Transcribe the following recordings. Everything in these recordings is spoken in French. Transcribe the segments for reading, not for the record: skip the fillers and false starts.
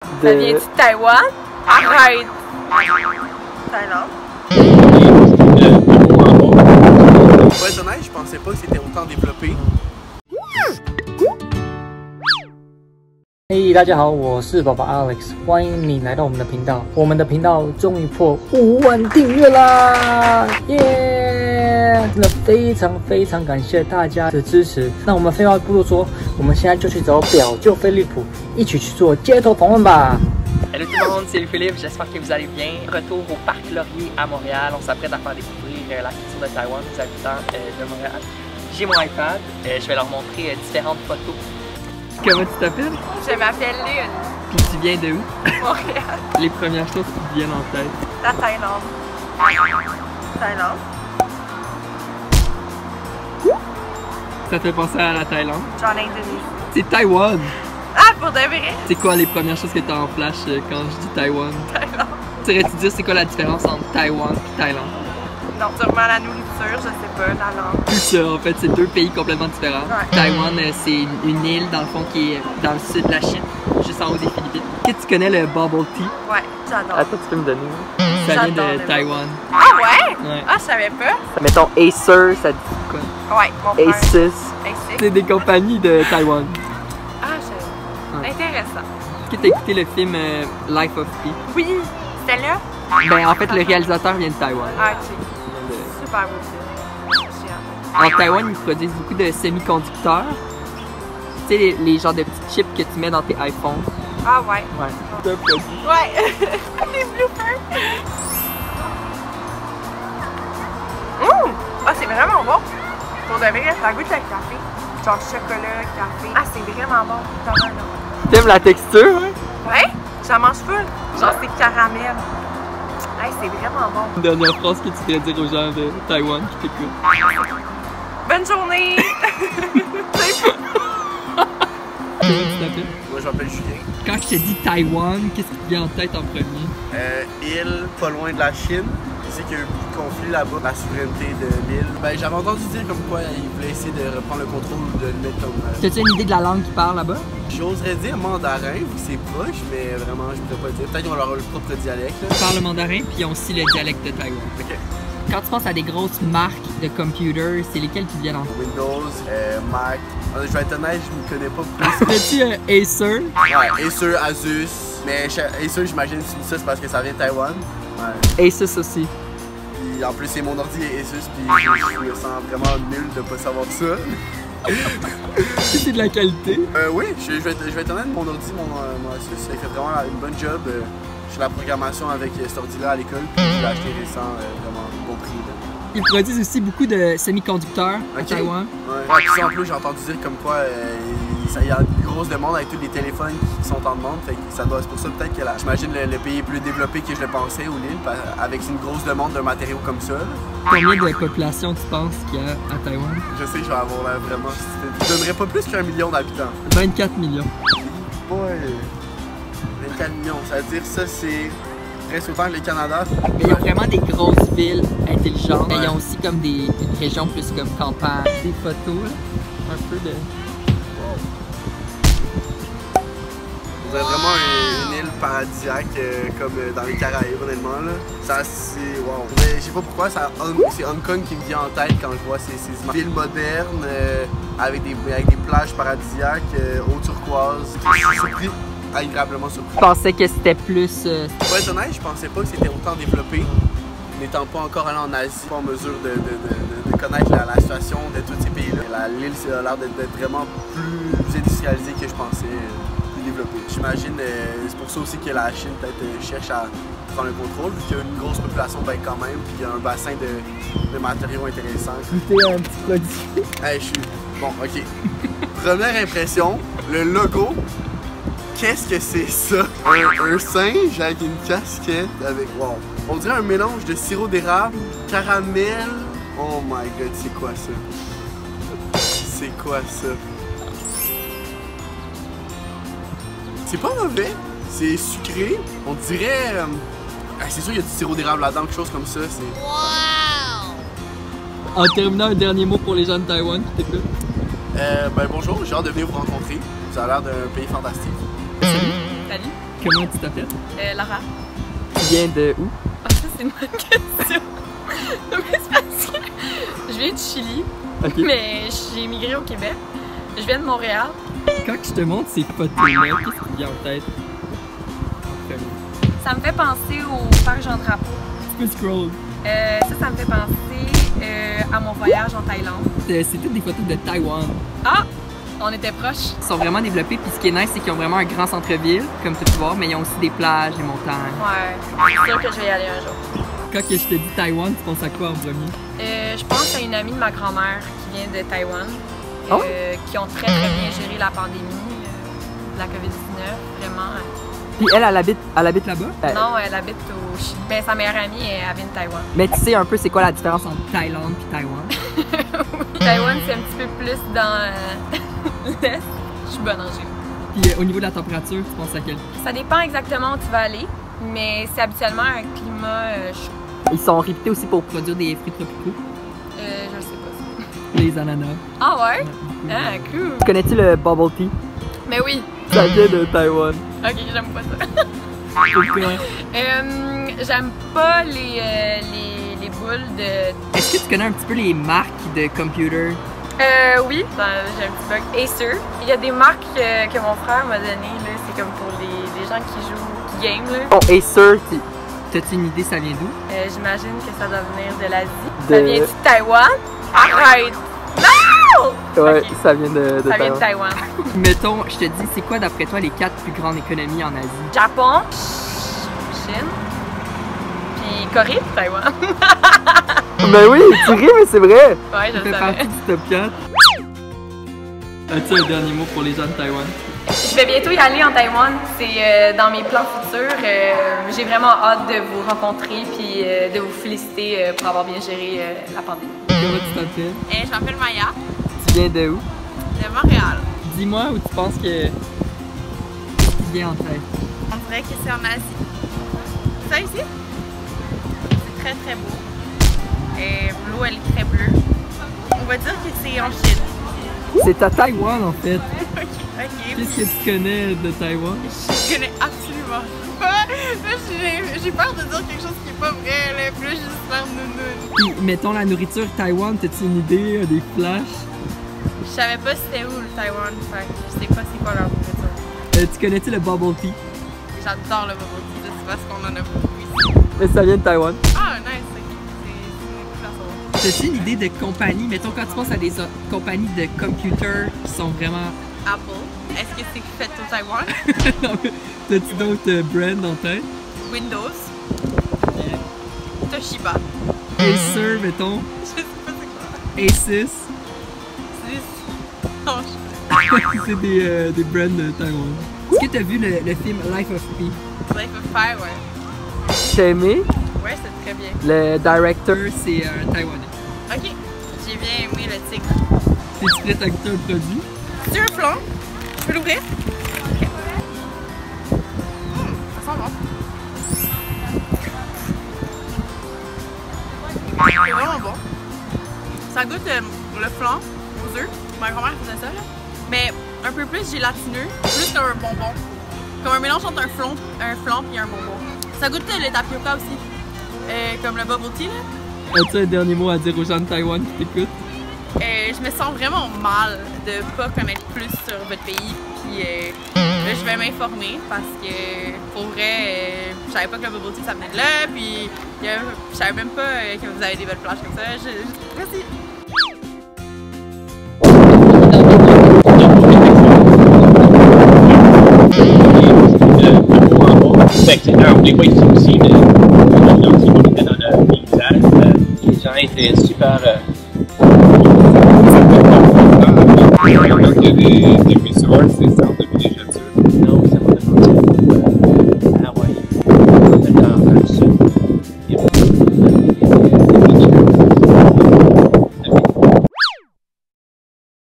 Ça vient de Taïwan? Arrête! Thaïlande? Pour être honnête, je pensais pas que c'était autant développé. Hey， 大家好，我是宝宝 Alex， 欢迎你来到我们的频道。我们的频道终于破5万订阅啦！耶！真的非常感谢大家的支持。那我们废话不多说，我们现在就去找表舅飞利浦，一起去做街头访问吧。Hello tout le monde, c'est Louis-Philippe, j'espère que vous allez bien. Retour au Parc Laurier à Montréal, on s'apprête à faire découvrir la culture de Taïwan aux habitants de Montréal. J'ai mon iPad, je vais leur montrer différentes photos. Comment tu t'appelles? Je m'appelle Lune. Puis tu viens de où? Montréal. Les premières choses qui te viennent en tête. La Thaïlande. Thaïlande. Ça te fait penser à la Thaïlande? Genre l'Indonésie. C'est Taïwan! Ah, pour de vrai? C'est quoi les premières choses que tu as en flash quand je dis Taïwan? Thaïlande. Tu saurais-tu dire c'est quoi la différence entre Taïwan et Thaïlande? Non, sûrement la nourriture, je sais pas, la langue. Tout ça, en fait, c'est deux pays complètement différents. Ouais. Taïwan, c'est une île, dans le fond, qui est dans le sud de la Chine, juste en haut des Philippines. Est-ce que tu connais le bubble tea? Ouais, j'adore. Attends, tu peux me donner? Ça vient J'adore de le Taïwan. Ah ouais? Ouais. Ah, je savais pas. Mettons Acer, ça dit quoi? Ouais, mon frère. Asus. Asus. C'est des compagnies de Taïwan. Ah, je... Ouais. Intéressant. Est-ce que tu as écouté le film Life of Pi? Oui, c'était là? Ben, en fait, le réalisateur vient de Taïwan. Ah, ok. Super beau film. J'ai hâte. En Taïwan, ils produisent beaucoup de semi-conducteurs. Tu sais, les genres de petits chips que tu mets dans tes iPhones. Ah ouais. Ouais. C'est un produit. Ouais. Les bloopers. Ah, c'est vraiment bon. Pour de vrai, ça goûte le café. Genre chocolat, café. Ah, c'est vraiment bon. T'en as un. T'aimes la texture, hein? Ouais, j'en mange pas. Genre, c'est caramel. Hey, c'est vraiment bon. Une dernière phrase que tu voudrais dire aux gens de Taïwan qui t'écoutent. Bonne journée! Comment tu t'appelles? Moi, je m'appelle Julien. Quand je te dis Taïwan, qu'est-ce qui te vient en tête en premier? Île pas loin de la Chine. Je sais qu'il y a eu beaucoup de conflits là-bas, la souveraineté de l'île. Ben, j'avais entendu dire comme quoi ils voulaient essayer de reprendre le contrôle ou de le mettre comme. T'as-tu une idée de la langue qu'ils parlent là-bas? J'oserais dire mandarin, vu que c'est proche, mais vraiment, je pourrais pas dire. Peut-être qu'ils vont avoir leur propre dialecte. Là. Ils parlent le mandarin, puis ils ont aussi le dialecte de Taïwan. Ok. Quand tu penses à des grosses marques de computers, c'est lesquelles qui te viennent en tête? Windows, Mac. Je vais être honnête, je me connais pas plus. T'as-tu Acer? Ouais, Acer, Asus. Mais Acer, j'imagine que c'est parce que ça vient de Taïwan. Ouais. Asus aussi. Puis en plus, c'est mon ordi est Asus, puis je me sens vraiment nul de pas savoir ça. C'est de la qualité. Oui, je vais être honnête, mon ordi, mon Asus, il fait vraiment une bonne job. Je fais la programmation avec cet ordi-là à l'école, puis je l'ai acheté récent, vraiment bon prix. Là. Ils produisent aussi beaucoup de semi-conducteurs à Taïwan. Ouais. Ouais, puis ça, en plus, j'ai entendu dire comme quoi il y a une grosse demande avec tous les téléphones qui sont en demande. Fait que c'est pour ça peut-être que j'imagine le pays plus développé que je le pensais, ou l'île, avec une grosse demande d'un matériau comme ça. Là. Combien de population tu penses qu'il y a à Taïwan? Je sais que je vais avoir l'air vraiment stupide. Je donnerais pas plus qu'1 million d'habitants. 24 millions. Ouais. 24 millions, ça veut dire ça c'est presque autant que le Canada. Mais ils ont vraiment des grosses villes intelligentes. Ouais. Mais ils ont aussi comme des régions plus comme campagne. Des photos, là. Un peu de... Vous avez vraiment une île paradisiaque comme dans les Caraïbes, honnêtement. Là. Ça, c'est wow. Mais je sais pas pourquoi, c'est Hong Kong qui me vient en tête quand je vois ces villes modernes avec des plages paradisiaques, eau turquoise. Je suis surpris, agréablement surpris. Je pensais que c'était plus... Pour être honnête, je pensais pas que c'était autant développé. N'étant pas encore allé en Asie, pas en mesure de connaître la situation de tous ces pays-là. L'île a l'air d'être vraiment plus industrialisée que je pensais. J'imagine, c'est pour ça aussi que la Chine peut-être cherche à prendre le contrôle, vu qu'il y a une grosse population ben quand même, puis il y a un bassin de matériaux intéressants. Goûter un petit produit. Hey, je suis... Bon, ok. Première impression, le logo, qu'est-ce que c'est ça? Un singe avec une casquette avec... Wow! On dirait un mélange de sirop d'érable, caramel... Oh my god, c'est quoi ça? C'est quoi ça? C'est pas mauvais, c'est sucré, on dirait... c'est sûr qu'il y a du sirop d'érable là-dedans, quelque chose comme ça, c'est... Wow! En terminant, un dernier mot pour les gens de Taïwan qui t'écoutent. Ben bonjour, j'ai hâte de venir vous rencontrer. Vous avez l'air d'un pays fantastique. Salut! Comment tu t'appelles? Laura. Tu viens de où? Ah, ça, c'est une bonne question. Non, mais c'est parce que je viens du Chili, mais j'ai immigré au Québec. Je viens de Montréal. Quand je te montre ces photos-là, qu'est-ce qui te vient en tête? Ça me fait penser au parc Jean Drapeau. Tu peux scroll. Ça me fait penser à mon voyage en Thaïlande. C'est toutes des photos de Taïwan. Ah! On était proches. Ils sont vraiment développés, puis ce qui est nice, c'est qu'ils ont vraiment un grand centre-ville, comme tu peux voir, mais ils ont aussi des plages, des montagnes. Ouais, c'est sûr que je vais y aller un jour. Quand je te dis Taïwan, tu penses à quoi en premier? Je pense à une amie de ma grand-mère qui vient de Taïwan, qui ont très bien géré la pandémie de la COVID-19, vraiment. Puis elle habite là-bas? Non, elle habite au Chili. Ben, sa meilleure amie, elle vient de Taïwan. Mais tu sais un peu c'est quoi la différence entre Thaïlande et Taïwan? Oui. Taïwan, c'est un petit peu plus dans l'est. Je suis bonne en géo. Puis au niveau de la température, tu penses à quel? Ça dépend exactement où tu vas aller, mais c'est habituellement un climat chaud. Ils sont réputés aussi pour produire des fruits tropicaux. Je sais pas ça. Les ananas. Ah ouais? Ah, cool. Connais-tu le bubble tea? Mais oui. Ça vient de Taïwan. Ok, j'aime pas ça. Pourquoi? J'aime pas les boules de... Est-ce que tu connais un petit peu les marques de computer? Oui, j'ai un petit bug. Acer. Il y a des marques que mon frère m'a données, là. C'est comme pour les gens qui jouent, qui game, là. Oh, Acer, t'as-tu une idée, ça vient d'où? J'imagine que ça doit venir de l'Asie. Ça vient du Taïwan? Arrête! Non! Ouais, okay. ça vient de Ça vient de Taïwan. Mettons, je te dis, c'est quoi d'après toi les 4 plus grandes économies en Asie? Japon, Chine, puis Corée, Taïwan. Ben oui, tu ris, mais c'est vrai! Ouais, je le savais. Partie du top 4. As-tu un dernier mot pour les gens de Taïwan? Je vais bientôt y aller en Taïwan. C'est dans mes plans futurs. J'ai vraiment hâte de vous rencontrer puis de vous féliciter pour avoir bien géré la pandémie. Comment tu t'appelles? Je m'appelle Maya. Tu viens de où? De Montréal. Dis-moi où tu penses que... Qu'est-ce qui vient en tête? On dirait que c'est en Asie. Ça ici? C'est très très beau. L'eau elle est très bleue. On va dire que c'est en Chine. C'est à Taïwan en fait. Ok. Qu'est-ce que tu connais de Taïwan? Je connais absolument pas. J'ai peur de dire quelque chose qui est pas vrai. Là. Puis là, juste faire nounoun. Puis, mettons la nourriture Taïwan, t'as-tu une idée, des flashs? Je savais pas c'était où le Taïwan. Fait que je sais pas c'est quoi leur nourriture. Tu connais-tu le bubble tea? J'adore le bubble tea. Je sais pas ce qu'on en a beaucoup ici. Mais ça vient de Taïwan. Ah, nice. C'est cool à savoir. T'as-tu une idée de compagnie? Mettons quand tu penses à des compagnies de computer qui sont vraiment... Apple. Est-ce que c'est fait au Taïwan? Non, mais t'as-tu d'autres brands en tête? Windows. Toshiba. Acer, mettons. Je sais pas c'est quoi. Asus. Non, C'est des brands de Taïwan. Est-ce que t'as vu le film Life of Pi? Life of Fire, ouais. T'as aimé? Ouais, c'est très bien. Le director, c'est un Taïwanais. Ok. J'ai bien aimé le tigre. T'es-tu prête à goûter un produit? C'est un flan. Tu peux l'ouvrir? Ok. Ça sent bon. C'est vraiment bon. Ça goûte le flan aux œufs. Ma grand-mère faisait ça, là. Mais un peu plus gélatineux, plus comme un bonbon. Comme un mélange entre un flan et un bonbon. Ça goûte le tapioca aussi. Comme le bubble tea, là. As-tu un dernier mot à dire aux gens de Taïwan qui t'écoutent? Je me sens vraiment mal de pas connaître plus sur votre pays. Puis là, je vais m'informer parce que pour vrai, je savais pas que le bubble tea ça venait de là. Puis je savais même pas que vous avez des belles plages comme ça. Merci. Des fois, ici aussi, mais on était dans le paysage. Les gens étaient super. Il y a des resorts, des centres de villégiature. Non, ça va demander à Hawaï. Dans le sud.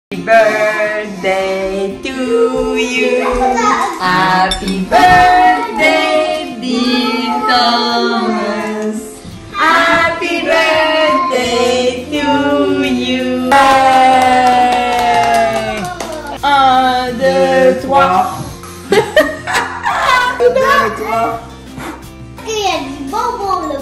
Happy birthday to you. Happy birthday, dear Thomas. Happy birthday to you. 1, 2, 3. toi. Il y a du bonbon là.